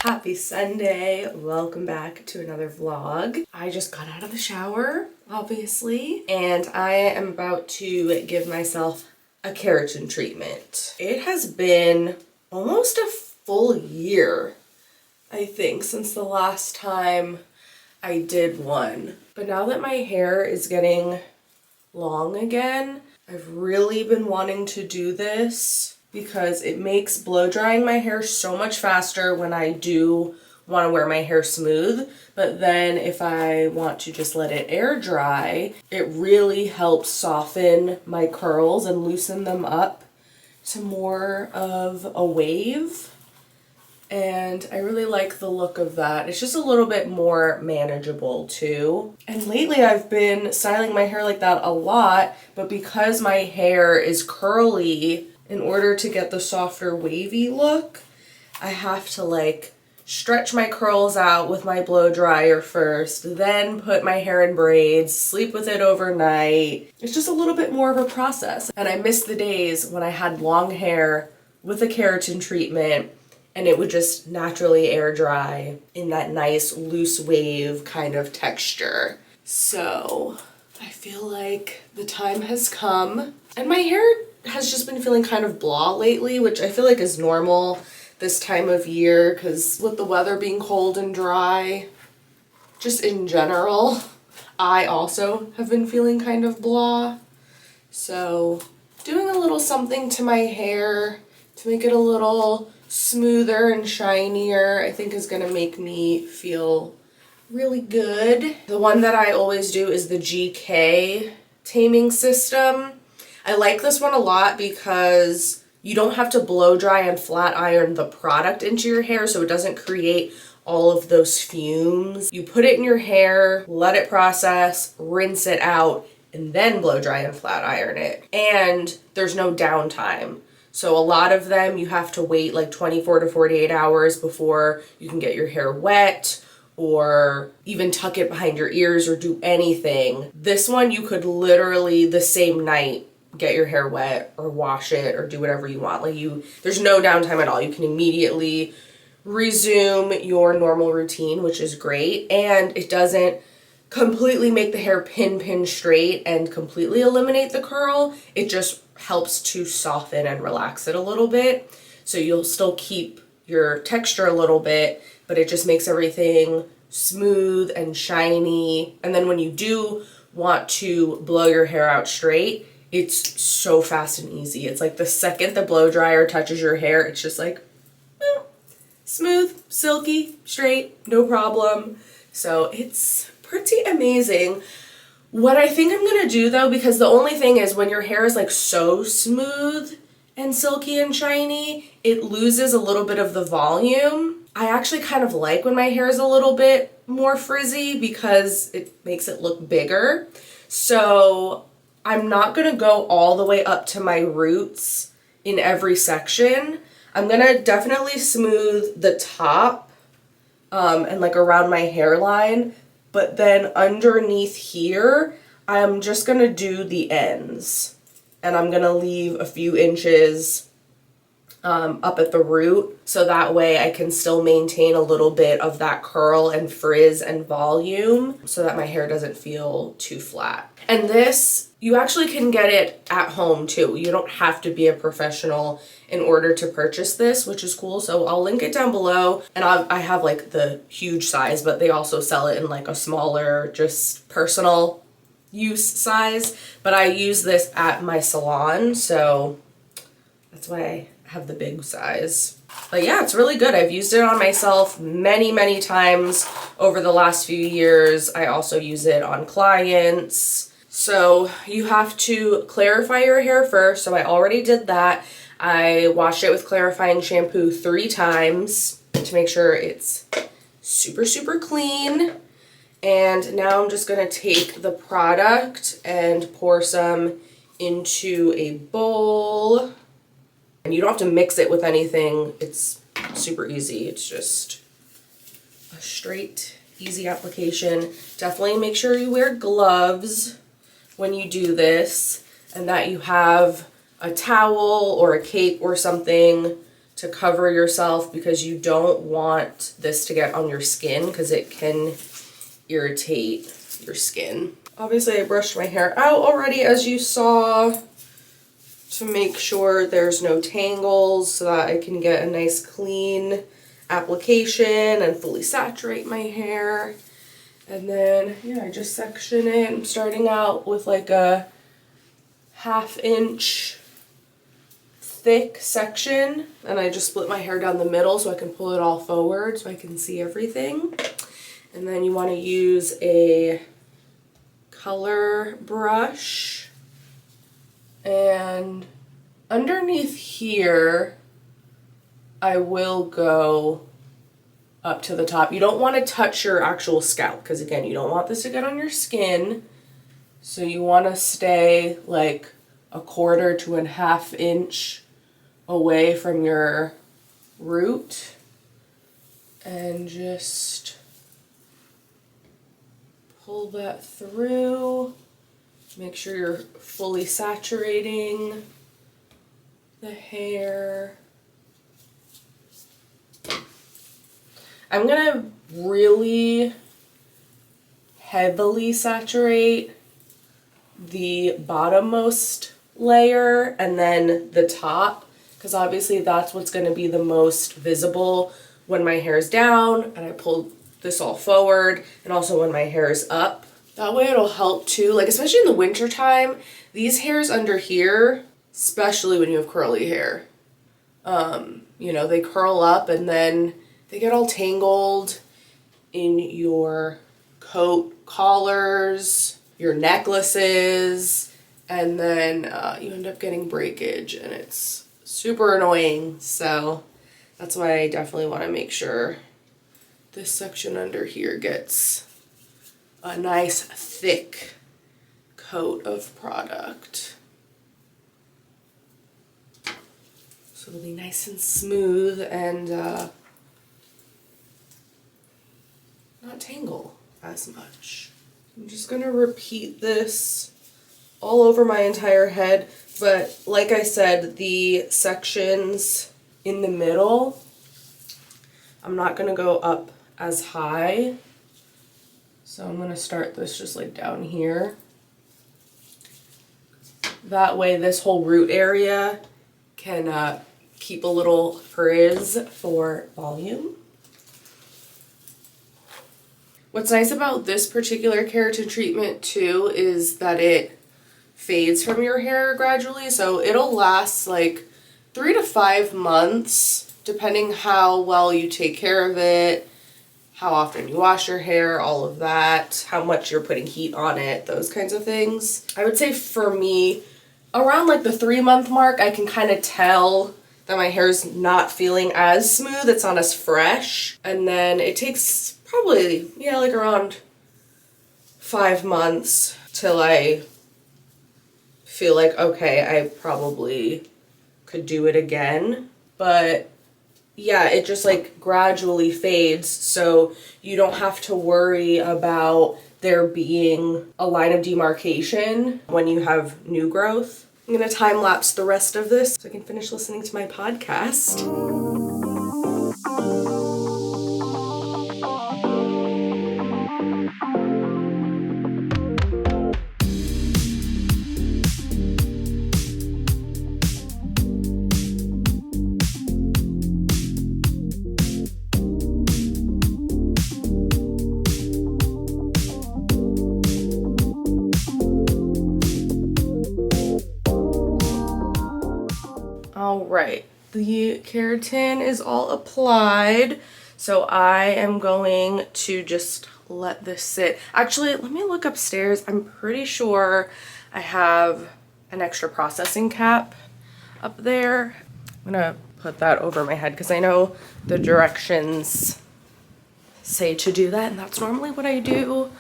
Happy Sunday. Welcome back to another vlog. I just got out of the shower, obviously, and I am about to give myself a keratin treatment. It has been almost a full year, I think, since the last time I did one. But now that my hair is getting long again, I've really been wanting to do this because it makes blow drying my hair so much faster when I do want to wear my hair smooth. But then if I want to just let it air dry, it really helps soften my curls and loosen them up to more of a wave. And I really like the look of that. It's just a little bit more manageable too. And lately I've been styling my hair like that a lot, but because my hair is curly, in order to get the softer wavy look, I have to like stretch my curls out with my blow dryer first, then put my hair in braids, sleep with it overnight. It's just a little bit more of a process. And I miss the days when I had long hair with a keratin treatment and it would just naturally air dry in that nice loose wave kind of texture. So I feel like the time has come, and my hair has just been feeling kind of blah lately, which I feel like is normal this time of year because with the weather being cold and dry, just in general, I also have been feeling kind of blah. So doing a little something to my hair to make it a little smoother and shinier, I think is gonna make me feel really good. The one that I always do is the GK taming system. I like this one a lot because you don't have to blow dry and flat iron the product into your hair, so it doesn't create all of those fumes. You put it in your hair, let it process, rinse it out, and then blow dry and flat iron it. And there's no downtime. So a lot of them you have to wait like 24 to 48 hours before you can get your hair wet or even tuck it behind your ears or do anything. This one you could literally the same night get your hair wet or wash it or do whatever you want. Like there's no downtime at all. You can immediately resume your normal routine, which is great. And it doesn't completely make the hair pin straight and completely eliminate the curl. It just helps to soften and relax it a little bit. So you'll still keep your texture a little bit, but it just makes everything smooth and shiny. And then when you do want to blow your hair out straight, it's so fast and easy. It's like the second the blow dryer touches your hair, it's just like smooth, silky, straight, no problem. So it's pretty amazing. What I think I'm gonna do though, because the only thing is when your hair is like so smooth and silky and shiny, it loses a little bit of the volume. I actually kind of like when my hair is a little bit more frizzy because it makes it look bigger. So I'm not gonna go all the way up to my roots in every section. I'm gonna definitely smooth the top and like around my hairline, but then underneath here, I'm just gonna do the ends and I'm gonna leave a few inches up at the root so that way I can still maintain a little bit of that curl and frizz and volume so that my hair doesn't feel too flat. And this, you actually can get it at home too. You don't have to be a professional in order to purchase this, which is cool. So I'll link it down below. And I have like the huge size, but they also sell it in like a smaller, just personal use size. But I use this at my salon, so that's why I have the big size. But yeah, it's really good. I've used it on myself many times over the last few years. I also use it on clients. So you have to clarify your hair first. So I already did that. I washed it with clarifying shampoo 3 times to make sure it's super clean. And now I'm just gonna take the product and pour some into a bowl. And you don't have to mix it with anything. It's super easy. It's just a straight, easy application. Definitely make sure you wear gloves when you do this and that you have a towel or a cape or something to cover yourself because you don't want this to get on your skin because it can irritate your skin. Obviously, I brushed my hair out already, as you saw, to make sure there's no tangles so that I can get a nice clean application and fully saturate my hair. And then, yeah, I just section it. I'm starting out with like a 1/2 inch thick section, and I just split my hair down the middle so I can pull it all forward so I can see everything. And then you want to use a color brush, and underneath here I will go up to the top. You don't want to touch your actual scalp because, again, you don't want this to get on your skin. So you want to stay like 1/4 to 1/2 inch away from your root, and just pull that through. Make sure you're fully saturating the hair. I'm gonna really heavily saturate the bottommost layer and then the top, because obviously that's what's going to be the most visible when my hair is down and I pull this all forward, and also when my hair is up. That way it'll help too, like especially in the winter time, these hairs under here, especially when you have curly hair, you know, they curl up and then they get all tangled in your coat collars, your necklaces, and then you end up getting breakage, and it's super annoying. So that's why I definitely want to make sure this section under here gets a nice thick coat of product. So it'll be nice and smooth and not tangle as much. I'm just gonna repeat this all over my entire head, but like I said, the sections in the middle, I'm not gonna go up as high. So I'm gonna start this just like down here. That way this whole root area can keep a little frizz for volume. What's nice about this particular keratin treatment too is that it fades from your hair gradually, so it'll last like 3 to 5 months depending how well you take care of it, how often you wash your hair, all of that, how much you're putting heat on it, those kinds of things. I would say for me, around like the 3-month mark, I can kind of tell that my hair's not feeling as smooth, it's not as fresh, and then it takes probably, yeah, like around 5 months till I feel like, okay, I probably could do it again. But yeah, it just like gradually fades, so you don't have to worry about there being a line of demarcation when you have new growth. I'm gonna time lapse the rest of this so I can finish listening to my podcast. All right, the keratin is all applied, so I am going to just let this sit. Actually, let me look upstairs. I'm pretty sure I have an extra processing cap up there. I'm gonna put that over my head because I know the directions say to do that, and that's normally what I do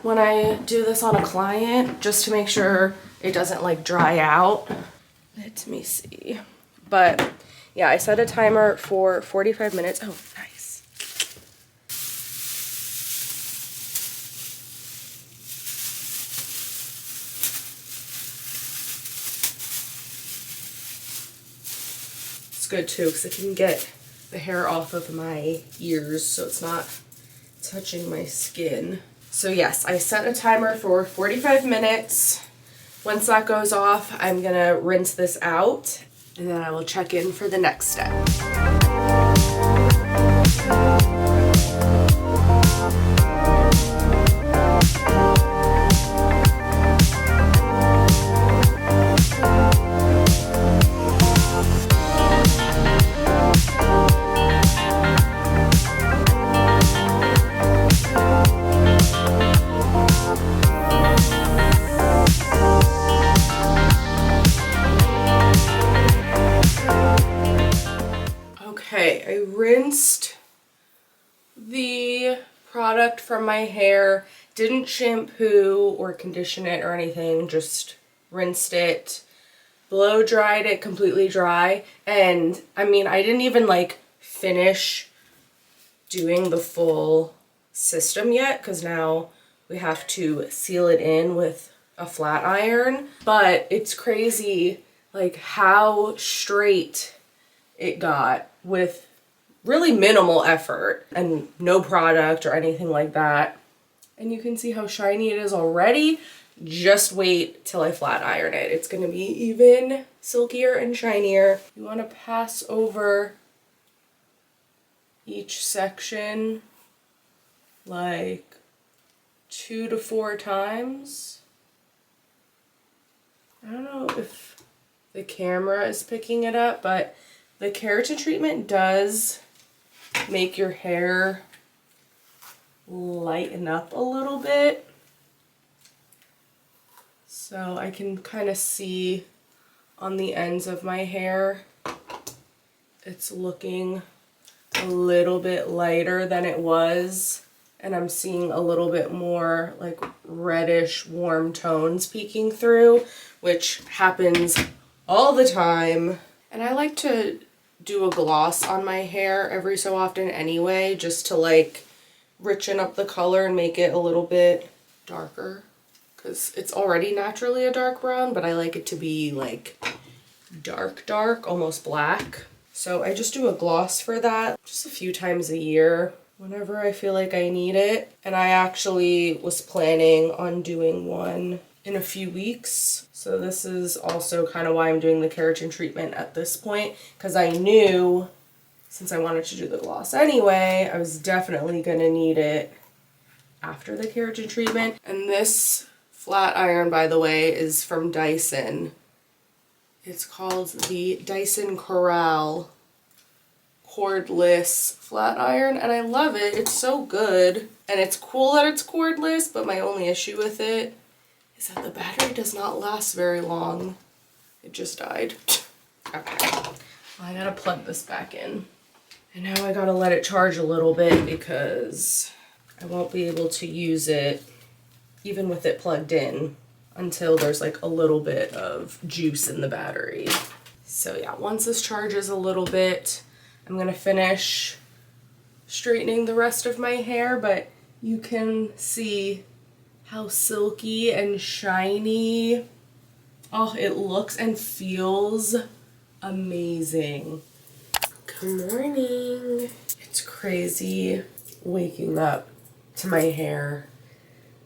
when I do this on a client, just to make sure it doesn't like dry out. Let me see. But yeah, I set a timer for 45 minutes. Oh, nice. It's good too because it can get the hair off of my ears so it's not touching my skin. So yes, I set a timer for 45 minutes. Once that goes off, I'm gonna rinse this out and then I will check in for the next step. Okay, I rinsed the product from my hair, didn't shampoo or condition it or anything, just rinsed it, blow dried it completely dry, and I mean, I didn't even like finish doing the full system yet because now we have to seal it in with a flat iron, but it's crazy like how straight it got with really minimal effort and no product or anything like that. And you can see how shiny it is already. Just wait till I flat iron it. It's gonna be even silkier and shinier. You wanna pass over each section like 2 to 4 times. I don't know if the camera is picking it up, but the keratin treatment does make your hair lighten up a little bit. So I can kind of see on the ends of my hair, it's looking a little bit lighter than it was. And I'm seeing a little bit more like reddish warm tones peeking through, which happens all the time. And I like to do a gloss on my hair every so often anyway, just to like richen up the color and make it a little bit darker, because it's already naturally a dark brown, but I like it to be like dark, almost black. So I just do a gloss for that just a few times a year whenever I feel like I need it. And I actually was planning on doing one in a few weeks. So this is also kind of why I'm doing the keratin treatment at this point, because I knew since I wanted to do the gloss anyway, I was definitely gonna need it after the keratin treatment. And this flat iron, by the way, is from Dyson. It's called the Dyson Corral cordless flat iron, and I love it. It's so good, and it's cool that it's cordless, but my only issue with it is that the battery does not last very long. It just died. Okay, well, I gotta plug this back in. And now I gotta let it charge a little bit because I won't be able to use it even with it plugged in until there's like a little bit of juice in the battery. So yeah, once this charges a little bit, I'm gonna finish straightening the rest of my hair, but you can see how silky and shiny, oh, it looks and feels amazing. Good morning. It's crazy waking up to my hair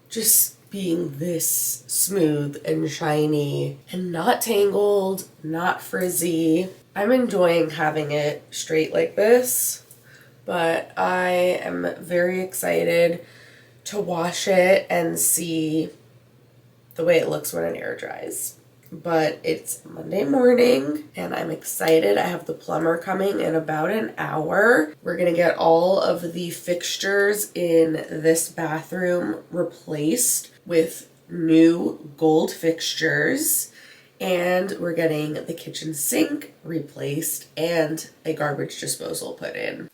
just being this smooth and shiny and not tangled, not frizzy. I'm enjoying having it straight like this, but I am very excited to wash it and see the way it looks when it air dries. But it's Monday morning and I'm excited. I have the plumber coming in about an hour. We're gonna get all of the fixtures in this bathroom replaced with new gold fixtures, and we're getting the kitchen sink replaced and a garbage disposal put in.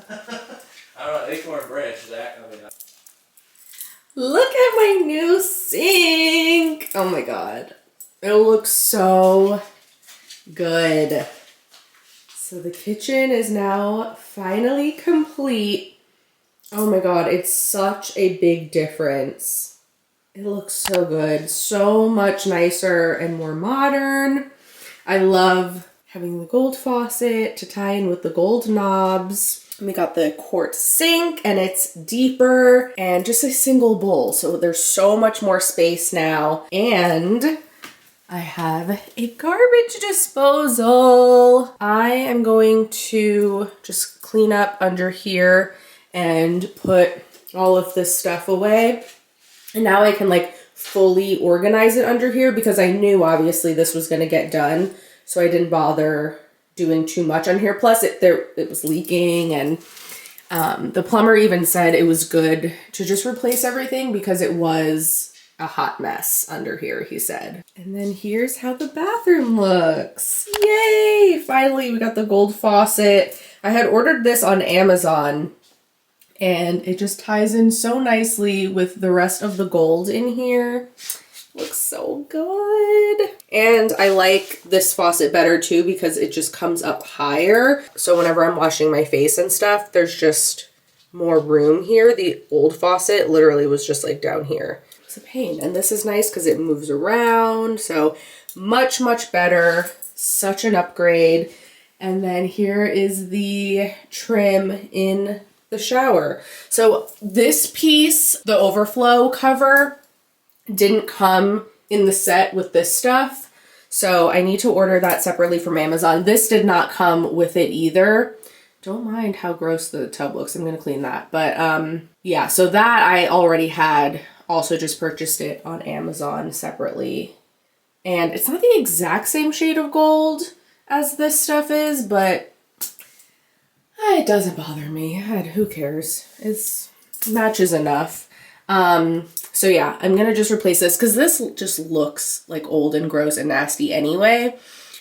I don't know, acorn branch, Zach. I mean, Look at my new sink! Oh my god. It looks so good. So the kitchen is now finally complete. Oh my god, it's such a big difference. It looks so good. So much nicer and more modern. I love having the gold faucet to tie in with the gold knobs. We got the quartz sink and it's deeper and just a single bowl. So there's so much more space now. And I have a garbage disposal. I am going to just clean up under here and put all of this stuff away. And now I can like fully organize it under here because I knew obviously this was gonna get done. So I didn't bother doing too much on here. Plus it was leaking, and the plumber even said it was good to just replace everything because it was a hot mess under here, he said. And then here's how the bathroom looks. Yay! Finally, we got the gold faucet. I had ordered this on Amazon and it just ties in so nicely with the rest of the gold in here. Looks so good. And I like this faucet better too because it just comes up higher. So whenever I'm washing my face and stuff, there's just more room here. The old faucet literally was just like down here. It's a pain. And this is nice because it moves around. So much, much better. Such an upgrade. And then here is the trim in the shower. So this piece, the overflow cover, didn't come in the set with this stuff. So I need to order that separately from Amazon. This did not come with it either. Don't mind how gross the tub looks. I'm gonna clean that. But yeah, so that I already had. Also just purchased it on Amazon separately. And it's not the exact same shade of gold as this stuff is, but it doesn't bother me. Who cares? It matches enough. So yeah, I'm gonna just replace this because this just looks like old and gross and nasty anyway.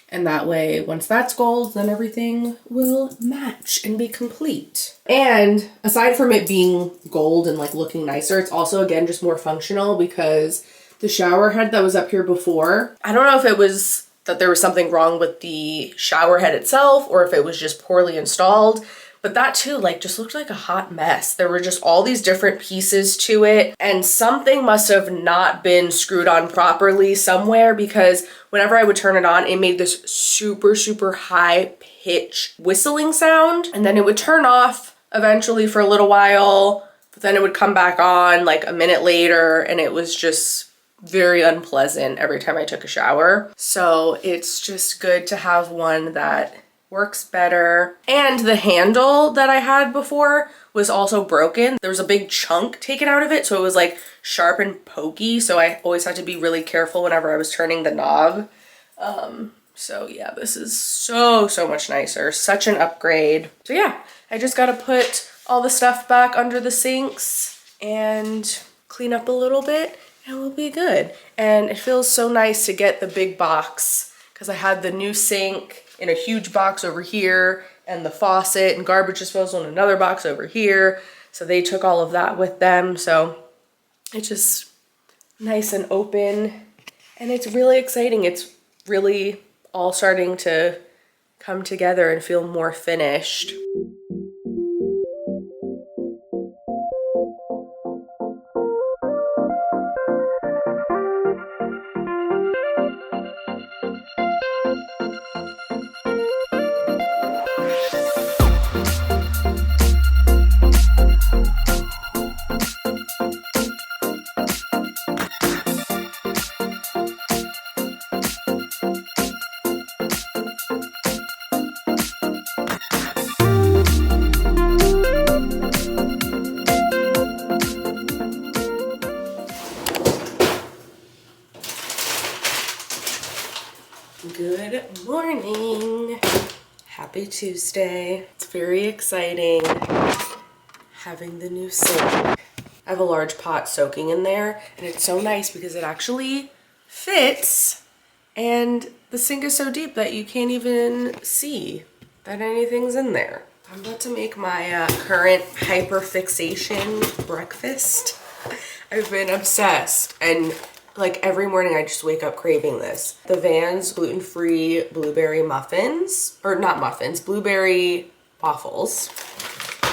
And that way, once that's gold, then everything will match and be complete. And aside from it being gold and like looking nicer, it's also, again, just more functional because the shower head that was up here before, I don't know if it was that there was something wrong with the shower head itself or if it was just poorly installed. But that too, like, just looked like a hot mess. There were just all these different pieces to it, and something must have not been screwed on properly somewhere because whenever I would turn it on, it made this super, super high pitch whistling sound, and then it would turn off eventually for a little while, but then it would come back on like a minute later, and it was just very unpleasant every time I took a shower. So it's just good to have one that works better. And the handle that I had before was also broken. There was a big chunk taken out of it, so it was like sharp and pokey, so I always had to be really careful whenever I was turning the knob. So yeah, this is so much nicer. Such an upgrade. So yeah, I just gotta put all the stuff back under the sinks and clean up a little bit and we'll be good. And it feels so nice to get the big box because I had the new sink in a huge box over here and the faucet and garbage disposal in another box over here. So they took all of that with them. So it's just nice and open and it's really exciting. It's really all starting to come together and feel more finished. Good morning. Happy Tuesday. It's very exciting having the new sink. I have a large pot soaking in there and it's so nice because it actually fits and the sink is so deep that you can't even see that anything's in there. I'm about to make my current hyperfixation breakfast. I've been obsessed and like every morning I just wake up craving this. The Vans gluten-free blueberry muffins, or not muffins, blueberry waffles.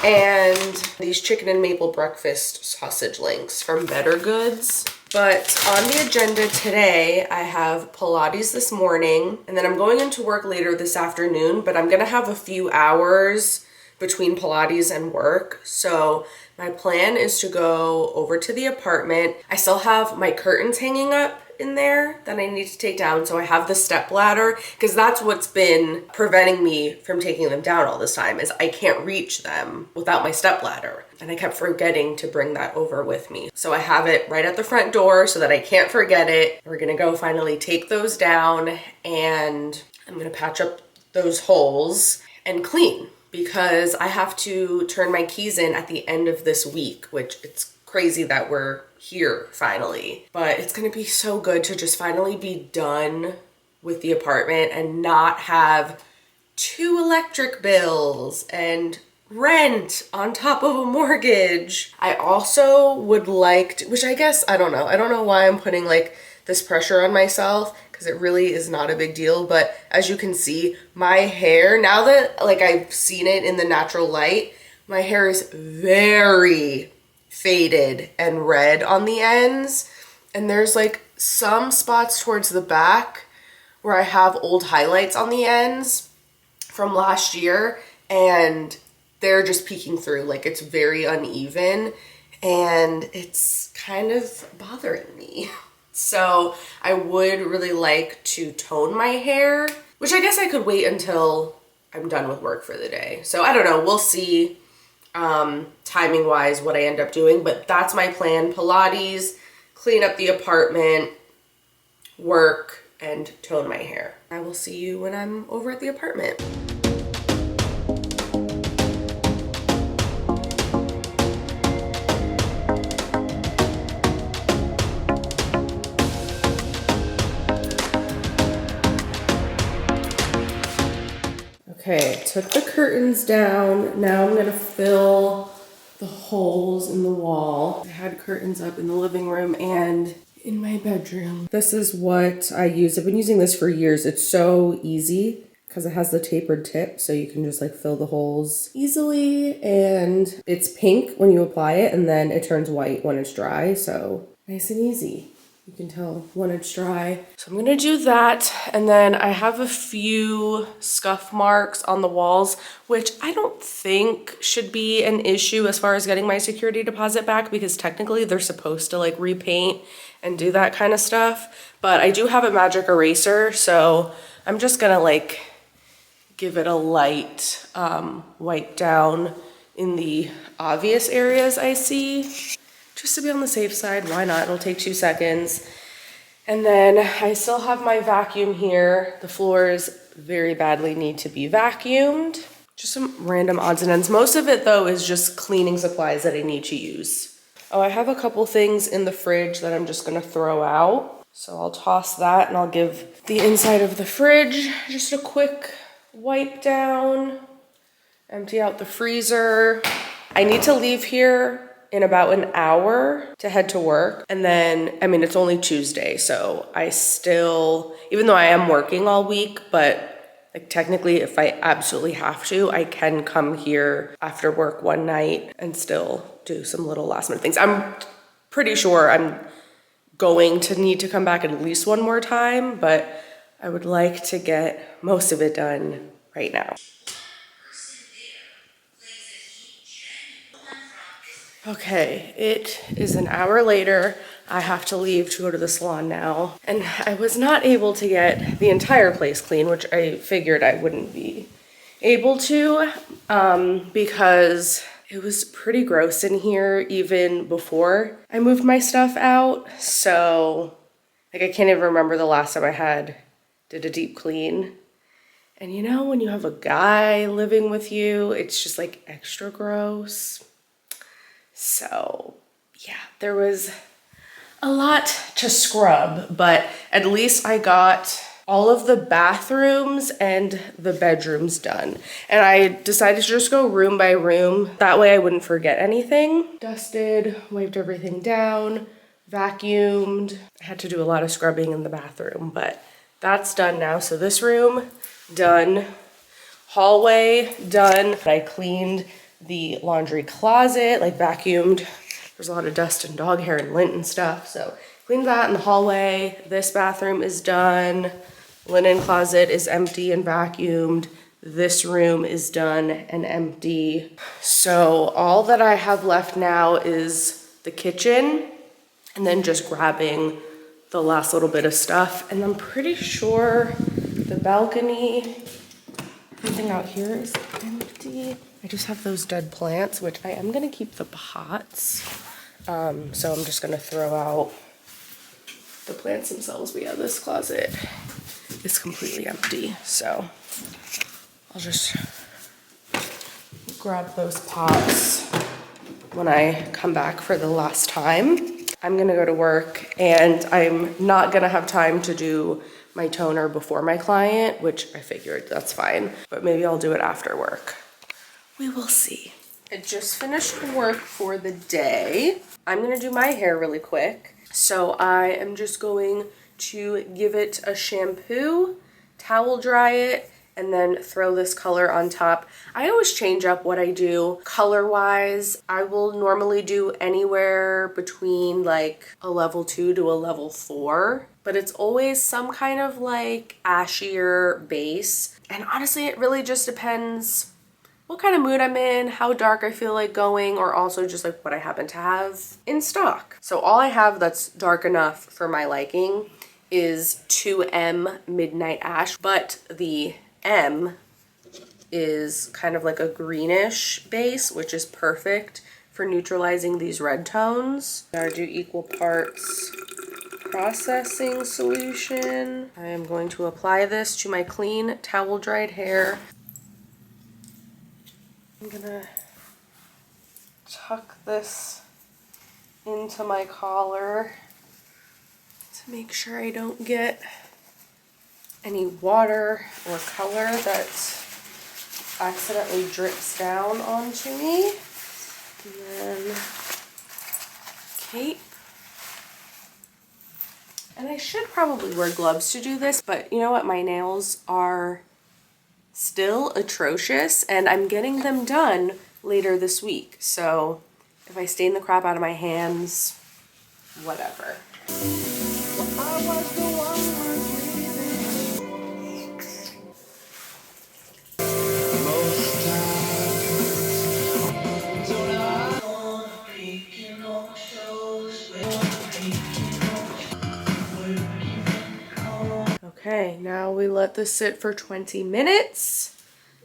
and these chicken and maple breakfast sausage links from Better Goods. But on the agenda today, I have Pilates this morning, and then I'm going into work later this afternoon, but I'm gonna have a few hours between Pilates and work. So my plan is to go over to the apartment. I still have my curtains hanging up in there that I need to take down. So I have the step ladder, because that's what's been preventing me from taking them down all this time, is I can't reach them without my step ladder. And I kept forgetting to bring that over with me. So I have it right at the front door so that I can't forget it. We're gonna go finally take those down, and I'm gonna patch up those holes and clean, because I have to turn my keys in at the end of this week, which it's crazy that we're here finally. But it's gonna be so good to just finally be done with the apartment and not have 2 electric bills and rent on top of a mortgage. I also would like to, which I guess, I don't know why I'm putting like this pressure on myself, because it really is not a big deal. But as you can see, my hair, now that like I've seen it in the natural light, my hair is very faded and red on the ends. And there's like some spots towards the back where I have old highlights on the ends from last year, and they're just peeking through. Like, it's very uneven and it's kind of bothering me. So I would really like to tone my hair, which I guess I could wait until I'm done with work for the day. So I don't know, we'll see timing wise what I end up doing, but that's my plan. Pilates, clean up the apartment, work, and tone my hair. I will see you when I'm over at the apartment. Okay, took the curtains down. Now I'm gonna fill the holes in the wall. I had curtains up in the living room and in my bedroom. This is what I use. I've been using this for years. It's so easy because it has the tapered tip, so you can just like fill the holes easily. And it's pink when you apply it, and then it turns white when it's dry. So nice and easy. You can tell when it's dry. So I'm gonna do that. And then I have a few scuff marks on the walls, which I don't think should be an issue as far as getting my security deposit back, because technically they're supposed to like repaint and do that kind of stuff. But I do have a magic eraser, so I'm just gonna like give it a light wipe down in the obvious areas I see. Just to be on the safe side, why not? It'll take 2 seconds. And then I still have my vacuum here. The floors very badly need to be vacuumed. Just some random odds and ends. Most of it though is just cleaning supplies that I need to use. Oh, I have a couple things in the fridge that I'm just gonna throw out. So I'll toss that and I'll give the inside of the fridge just a quick wipe down. Empty out the freezer. I need to leave here in about an hour to head to work. And then, I mean, it's only Tuesday, so I still, even though I am working all week, but like technically if I absolutely have to, I can come here after work one night and still do some little last minute things. I'm pretty sure I'm going to need to come back at least one more time, but I would like to get most of it done right now. Okay, it is an hour later. I have to leave to go to the salon now. And I was not able to get the entire place clean, which I figured I wouldn't be able to, because it was pretty gross in here even before I moved my stuff out. So, like, I can't even remember the last time I did a deep clean. And you know, when you have a guy living with you, it's just like extra gross. So yeah, there was a lot to scrub, but at least I got all of the bathrooms and the bedrooms done. And I decided to just go room by room. That way I wouldn't forget anything. Dusted, wiped everything down, vacuumed. I had to do a lot of scrubbing in the bathroom, but that's done now. So this room, done. Hallway, done. I cleaned the laundry closet, like vacuumed. There's a lot of dust and dog hair and lint and stuff. So cleaned that in the hallway. This bathroom is done. Linen closet is empty and vacuumed. This room is done and empty. So all that I have left now is the kitchen and then just grabbing the last little bit of stuff. And I'm pretty sure the balcony, everything out here is empty. I just have those dead plants, which I am gonna keep the pots. So I'm just gonna throw out the plants themselves. But yeah, this closet is completely empty. So I'll just grab those pots when I come back for the last time. I'm gonna go to work and I'm not gonna have time to do my toner before my client, which I figured that's fine, but maybe I'll do it after work. We will see. I just finished work for the day. I'm gonna do my hair really quick. So I am just going to give it a shampoo, towel dry it, and then throw this color on top. I always change up what I do color-wise. I will normally do anywhere between like a level 2 to a level 4, but it's always some kind of like ashier base. And honestly, it really just depends what kind of mood I'm in, how dark I feel like going, or also just like what I happen to have in stock. So all I have that's dark enough for my liking is 2M Midnight Ash, but the M is kind of like a greenish base, which is perfect for neutralizing these red tones. Now I do equal parts processing solution. I am going to apply this to my clean towel dried hair. I'm gonna tuck this into my collar to make sure I don't get any water or color that accidentally drips down onto me. And then cape. And I should probably wear gloves to do this, but you know what? My nails are still atrocious and I'm getting them done later this week. So if I stain the crap out of my hands, whatever. Okay, now we let this sit for 20 minutes.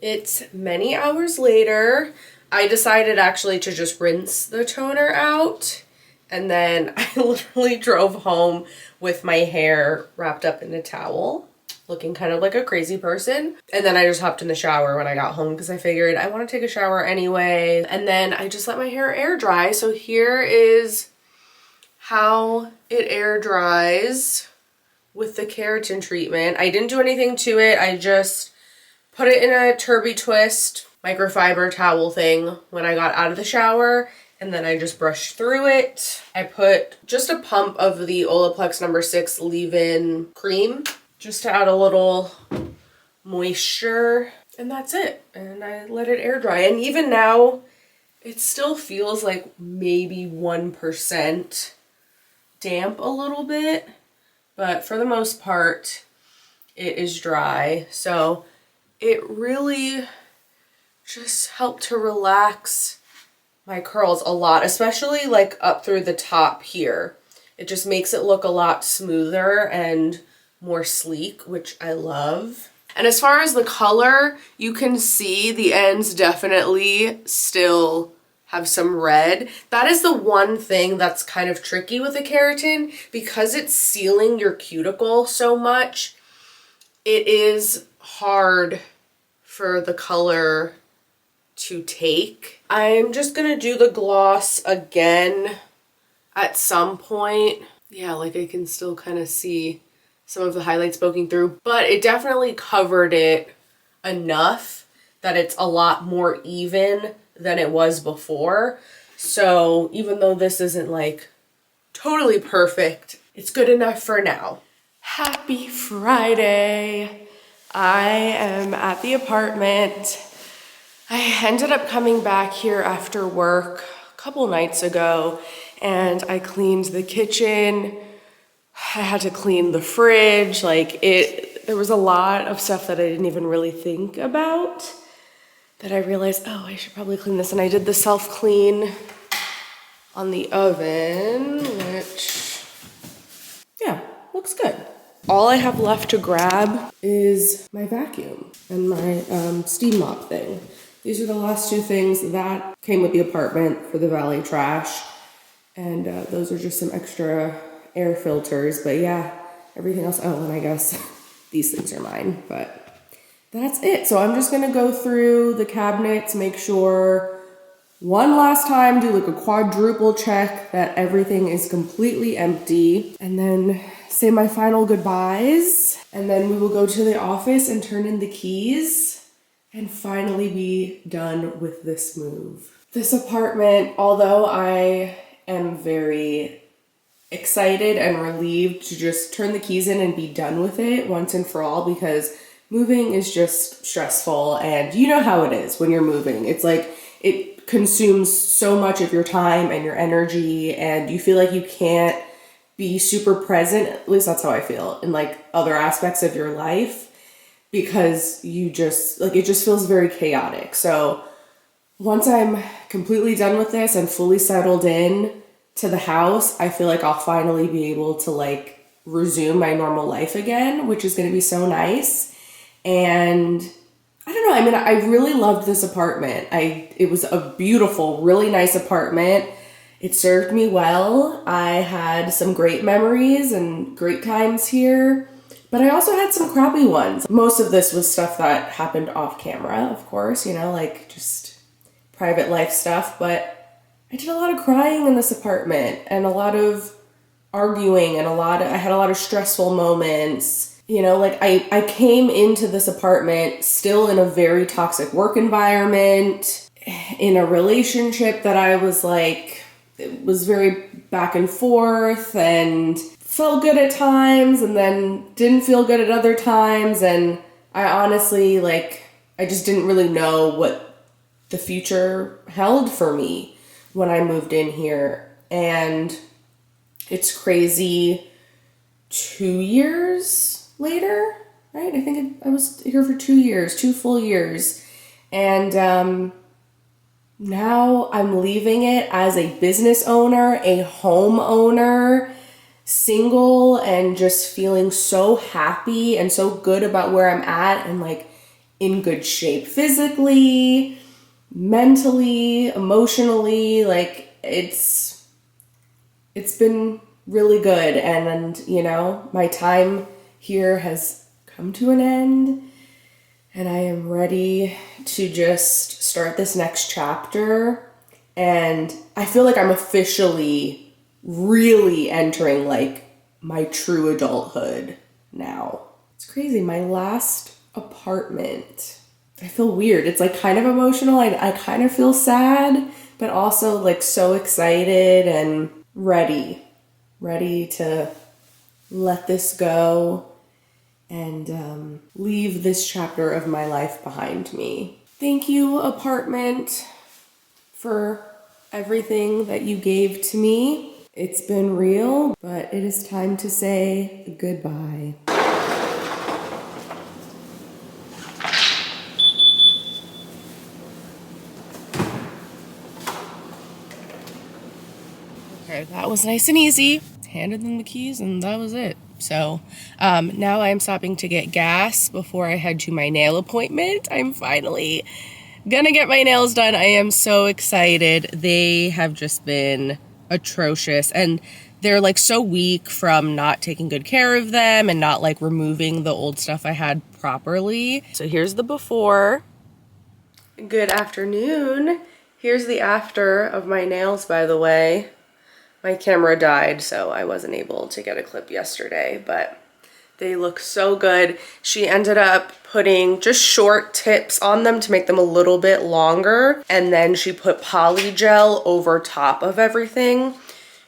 It's many hours later. I decided actually to just rinse the toner out, and then I literally drove home with my hair wrapped up in a towel, looking kind of like a crazy person. And then I just hopped in the shower when I got home because I figured I want to take a shower anyway. And then I just let my hair air dry. So here is how it air dries with the keratin treatment. I didn't do anything to it. I just put it in a Turby Twist microfiber towel thing when I got out of the shower, and then I just brushed through it. I put just a pump of the Olaplex No. 6 leave-in cream just to add a little moisture, and that's it. And I let it air dry. And even now, it still feels like maybe 1% damp a little bit, but for the most part, it is dry. So it really just helped to relax my curls a lot, especially like up through the top here. It just makes it look a lot smoother and more sleek, which I love. And as far as the color, you can see the ends definitely still have some red. That is the one thing that's kind of tricky with the keratin, because it's sealing your cuticle so much. It is hard for the color to take. I'm just gonna do the gloss again at some point. Yeah, like I can still kind of see some of the highlights poking through, but it definitely covered it enough that it's a lot more even than it was before. So even though this isn't like totally perfect, it's good enough for now. Happy Friday. I am at the apartment. I ended up coming back here after work a couple nights ago and I cleaned the kitchen. I had to clean the fridge. There was a lot of stuff that I didn't even really think about that I realized, oh, I should probably clean this. And I did the self-clean on the oven, which, yeah, looks good. All I have left to grab is my vacuum and my steam mop thing. These are the last two things that came with the apartment for the valet trash. And those are just some extra air filters. But yeah, everything else, oh, and I guess these things are mine, but that's it. So I'm just gonna go through the cabinets, make sure one last time, do like a quadruple check that everything is completely empty, and then say my final goodbyes. And then we will go to the office and turn in the keys and finally be done with this move. This apartment, although I am very excited and relieved to just turn the keys in and be done with it once and for all, because moving is just stressful, and you know how it is when you're moving. It's like it consumes so much of your time and your energy, and you feel like you can't be super present. At least that's how I feel in like other aspects of your life, because you just like, it just feels very chaotic. So once I'm completely done with this and fully settled in to the house, I feel like I'll finally be able to like resume my normal life again, which is going to be so nice. And I don't know, I mean, I really loved this apartment. It was a beautiful, really nice apartment. It served me well. I had some great memories and great times here, but I also had some crappy ones. Most of this was stuff that happened off camera, of course, you know, like just private life stuff, but I did a lot of crying in this apartment and a lot of arguing and I had a lot of stressful moments. You know, like I came into this apartment still in a very toxic work environment, in a relationship that I was like, it was very back and forth and felt good at times and then didn't feel good at other times. And I honestly, like, I just didn't really know what the future held for me when I moved in here. And it's crazy, 2 years later, right? I think I was here for 2 years, 2 full years. And now I'm leaving it as a business owner, a home owner, single, and just feeling so happy and so good about where I'm at and like in good shape physically, mentally, emotionally. Like it's been really good. And you know, my time here has come to an end and I am ready to just start this next chapter. And I feel like I'm officially really entering like my true adulthood now. It's crazy. My last apartment, I feel weird. It's like kind of emotional. I kind of feel sad, but also like so excited and ready to let this go and leave this chapter of my life behind me. Thank you, apartment, for everything that you gave to me. It's been real, but it is time to say goodbye. Okay, that was nice and easy. Handed them the keys and that was it. So now I'm stopping to get gas before I head to my nail appointment. I'm finally gonna get my nails done. I am so excited. They have just been atrocious and they're like so weak from not taking good care of them and not like removing the old stuff I had properly. So here's the before. Good afternoon. Here's the after of my nails, by the way. My camera died, so I wasn't able to get a clip yesterday, but they look so good. She ended up putting just short tips on them to make them a little bit longer, and then she put poly gel over top of everything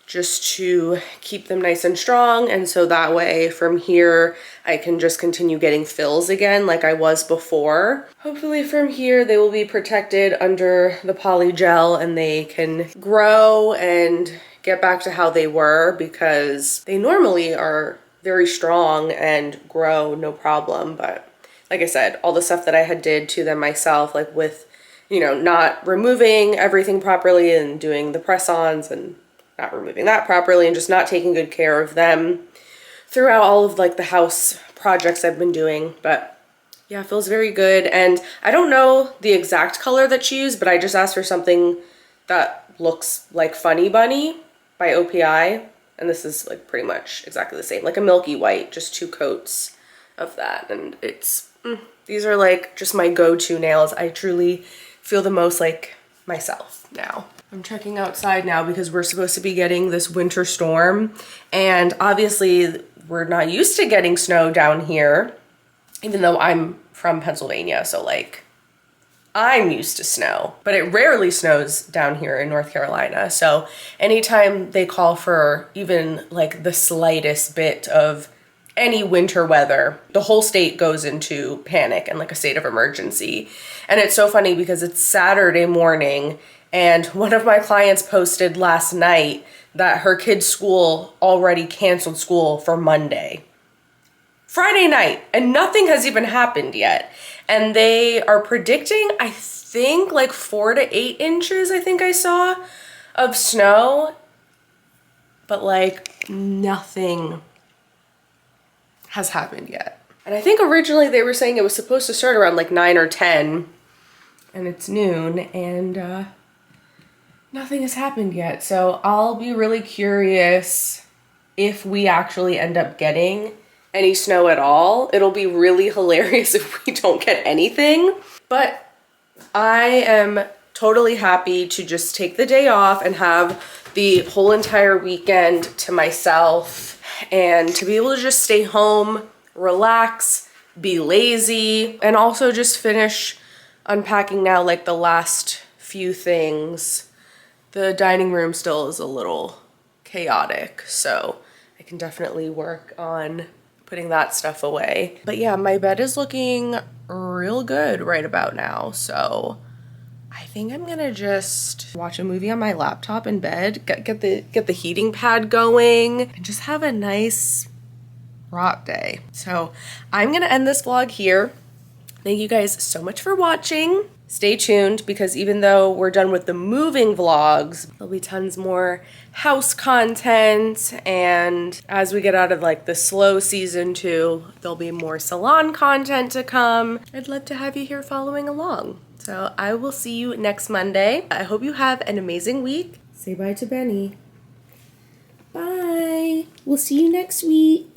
just to keep them nice and strong. And so that way from here, I can just continue getting fills again like I was before. Hopefully from here, they will be protected under the poly gel and they can grow and get back to how they were, because they normally are very strong and grow no problem. But like I said, all the stuff that I had did to them myself, like with, you know, not removing everything properly and doing the press-ons and not removing that properly and just not taking good care of them throughout all of like the house projects I've been doing. But yeah, it feels very good. And I don't know the exact color that she used, but I just asked for something that looks like Funny Bunny by OPI. And this is like pretty much exactly the same, like a milky white, just 2 coats of that. And it's, these are like just my go-to nails. I truly feel the most like myself now. I'm checking outside now because we're supposed to be getting this winter storm. And obviously we're not used to getting snow down here, even though I'm from Pennsylvania. So like I'm used to snow, but it rarely snows down here in North Carolina. So anytime they call for even like the slightest bit of any winter weather, the whole state goes into panic and like a state of emergency. And it's so funny because it's Saturday morning and one of my clients posted last night that her kid's school already canceled school for Monday. Friday night, and nothing has even happened yet. And they are predicting, I think, like 4 to 8 inches, I think I saw, of snow. But like nothing has happened yet. And I think originally they were saying it was supposed to start around like 9 or 10, and it's noon, and nothing has happened yet. So I'll be really curious if we actually end up getting any snow at all. It'll be really hilarious if we don't get anything. But I am totally happy to just take the day off and have the whole entire weekend to myself and to be able to just stay home, relax, be lazy, and also just finish unpacking now like the last few things. The dining room still is a little chaotic, so I can definitely work on putting that stuff away. But yeah, my bed is looking real good right about now, so I think I'm gonna just watch a movie on my laptop in bed, get the heating pad going, and just have a nice rock day. So I'm gonna end this vlog here. Thank you guys so much for watching. Stay tuned, because even though we're done with the moving vlogs, there'll be tons more house content, and as we get out of like the slow season too, there'll be more salon content to come. I'd love to have you here following along. So I will see you next Monday. I hope you have an amazing week. Say bye to Benny. Bye. We'll see you next week.